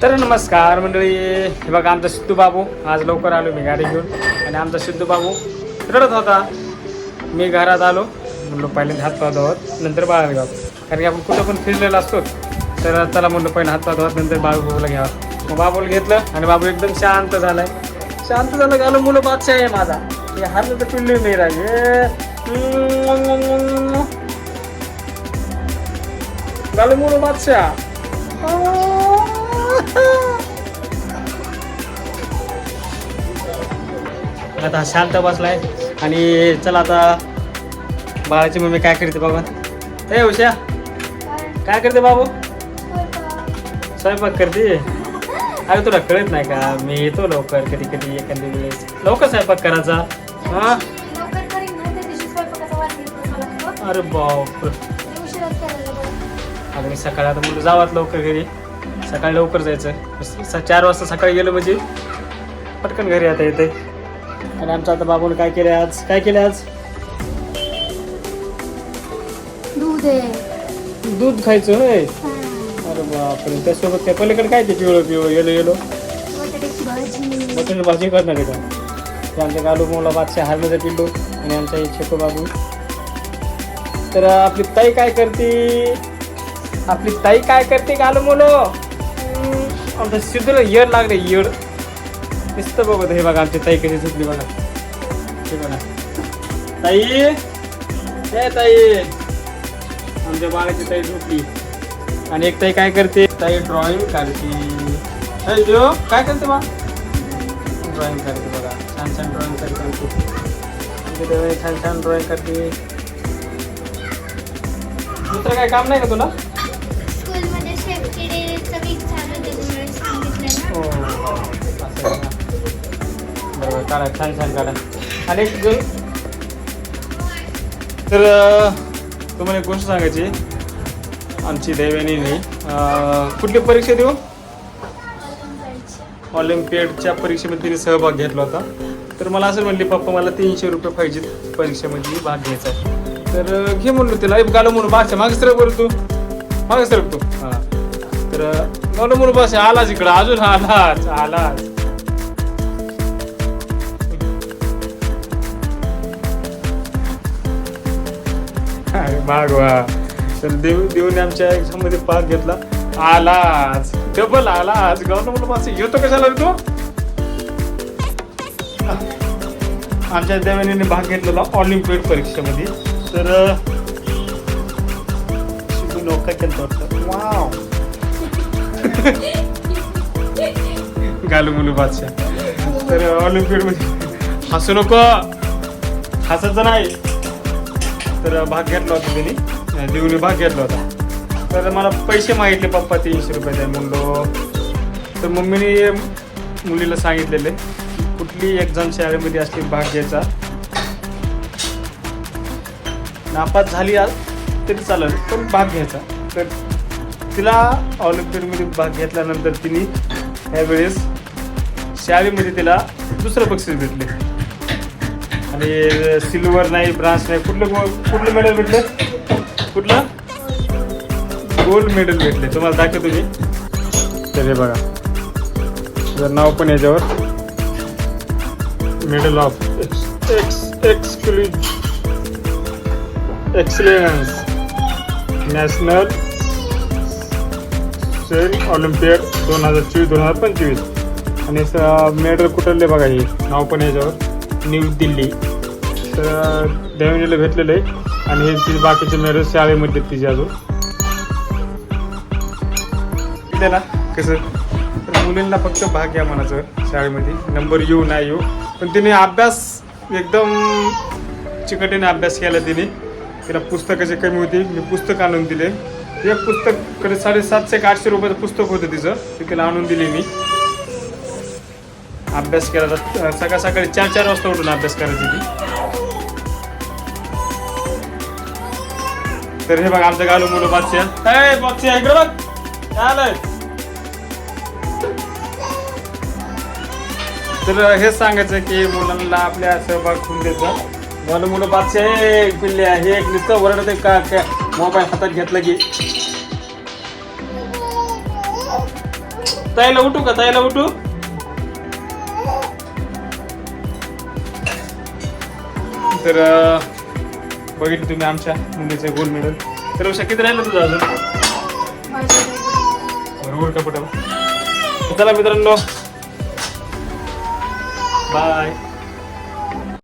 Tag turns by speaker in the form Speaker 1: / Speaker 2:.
Speaker 1: तर नमस्कार मंडळी, हे बघा आमचा सिद्धू बाबू. आज लवकर आलो मी गाडी घेऊन आणि आमचा सिद्धू बाबू रडत होता. मी घरात आलो, म्हणलो पहिल्यांदा हातपाय धुवत नंतर बाळाला घ्यावं, कारण की आपण कुठं पण फिरलेलो असतो. तर चला म्हणलो पहिलं हातपाय धुवत नंतर बाबूला घ्यावं. मग बाबूला घेतलं आणि बाबू एकदम शांत झालाय. शांत झालं का आलो मुलं बादशाह आहे माझा. हे हातलं तर पिल्लू नाही राहिले झालं मुलं बादशाह. आता शांत बसलाय आणि चला आता बाळाची मम्मी काय करते बाबा. हे उषा काय करते बाबू? स्वयंपाक करते. अरे तुला कळत नाही का, मी येतो लवकर कधी कधी एखादी वेळेस लवकर स्वयंपाक करायचा. हा अरे बाप, अगं मी सकाळी आता मुलं जावात लवकर घरी. सकाळी लवकर जायचं, 4 वाजता सकाळी गेलं म्हणजे पटकन घरी आता येते. आणि आमचं आता बाबूने काय केलं आज? काय केलं आज?
Speaker 2: दूध आहे.
Speaker 1: दूध खायचं होय. अरे बापरे, त्यासोबत काय पलीकडे काय ते पिवळं पिवळं येलो येलो
Speaker 2: बटाट्याची भाजी.
Speaker 1: बटाटे भाजी करणार आहे का? ते आमच्या गालू मोला बादशाह हारमध्ये पिल्लू आणि आमचा एक छोटो बाबू. तर आपली ताई काय करते? आपली ताई काय करते गालू मुलं? आमचं सिद्धूला येड लागले, येड नुसतं बघत. हे बघा आमची ताई कशी झुकली बघा. हे बघा ताई, हे ताई, आमच्या बाळाची ताई झोपली. आणि एक ताई काय करते? ताई ड्रॉइंग काढते. काय करते बा? ड्रॉइंग करते बघा, छान छान ड्रॉइंग करते आमची. छान छान ड्रॉइंग करते. दुसरं काय काम नाही का तुला?
Speaker 2: स्कूलमध्ये सेफ्टी डेचं वीक चालू होते म्हणून सांगितलं ना.
Speaker 1: हो असं आहे ना. बरोबर, काढा छान छान काढा. आणि एक तर तुम्हाला एक गोष्ट सांगायची. आमची दैवानीने कुठली परीक्षा देऊ? ऑलिम्पियाडच्या परीक्षेमध्ये तिने सहभाग घेतला होता. तर मला असं म्हणले, पप्पा मला 300 रुपये पाहिजेत परीक्षेमध्ये भाग घ्यायचा आहे. तर घे म्हणलो तिला. एक गालो म्हणून बादशाह मागे सर बोल, तू मागे सर तू. हां तर गालो म्हणून बादशाह आलाच इकडं, अजून आलाच आलाच. अरे भागवा. तर देऊने आमच्या एक्झाममध्ये भाग घेतला. आलाच, डबल आलाच. गावलं म्हणून बादशाह येतो कशाला रे तो? आमच्या देवानीने भाग घेतलेला ऑलिम्पियाड परीक्षेमध्ये. तर नौका केलं वाटतं. वाव गालू मुलू बादशाह. तर ऑलिम्पियाडमध्ये हसू नको, हसायचं नाही. तर भाग घेतला होता त्यांनी, देऊने भाग घेतला होता. तर मला पैसे मागितले, पप्पा 300 रुपये द्या म्हणलो. तर मम्मीने मुलीला सांगितलेले कुठली एक्झाम शाळेमध्ये असली भाग घ्यायचा, नापास झाली आज तरी चालेल पण भाग घ्यायचा. तर तिला ऑलिम्पियाडमध्ये भाग घेतल्यानंतर तिने यावेळेस शाळेमध्ये तिला दुसरं बक्षीस भेटले. आणि सिल्वर नाही, ब्राँज नाही, कुठलं मेडल भेटलं? कुठलं? गोल्ड मेडल भेटले. तुम्हाला दाखवतो मी. तर हे बघा, जर नाव पण याच्यावर, medal of excellence national cell olympiad 2024-2025. आणि मेडल कुठले बघा, हे नाव पण याच्यावर, न्यू दिल्ली. तर देवनीला भेटलेलं आहे. आणि हे तिचे बाकीचे मेडल शाळेमध्ये तिचे अजून ना कसं. तर मुलींना फक्त भाग घ्या म्हणायचं शाळेमध्ये, नंबर येऊ नाही येऊ. पण तिने अभ्यास एकदम चिकटीने अभ्यास केला. तिला पुस्तकाची कमी होती, मी पुस्तक आणून दिले. एक पुस्तक कडे 750 का 800 रुपयाचं पुस्तक होतं तिचं, ते तिला आणून दिले मी. अभ्यास केला सकाळ सकाळी 4 वाजता उठून अभ्यास करायची ती. तर हे बघा आमचं गालू मुलं बादशाह. बादशाह इकडे बघ काय आलंय. तर हेच सांगायचं की मुलांना आपल्या सहभाग होऊन द्यायचा. गालू मुलं बादशाह पिल्ले हे एक नुसतं वरडते का मोबाईल हातात घेतला की ताईला उठू का? ताईला उठू? तर बघितलं तुम्ही आमच्या मुलीचं गोल्ड मेडल. तर उषा किती राहिलं तुझं अजून? बरोबर का पुढं? चला मित्रांनो, बाय.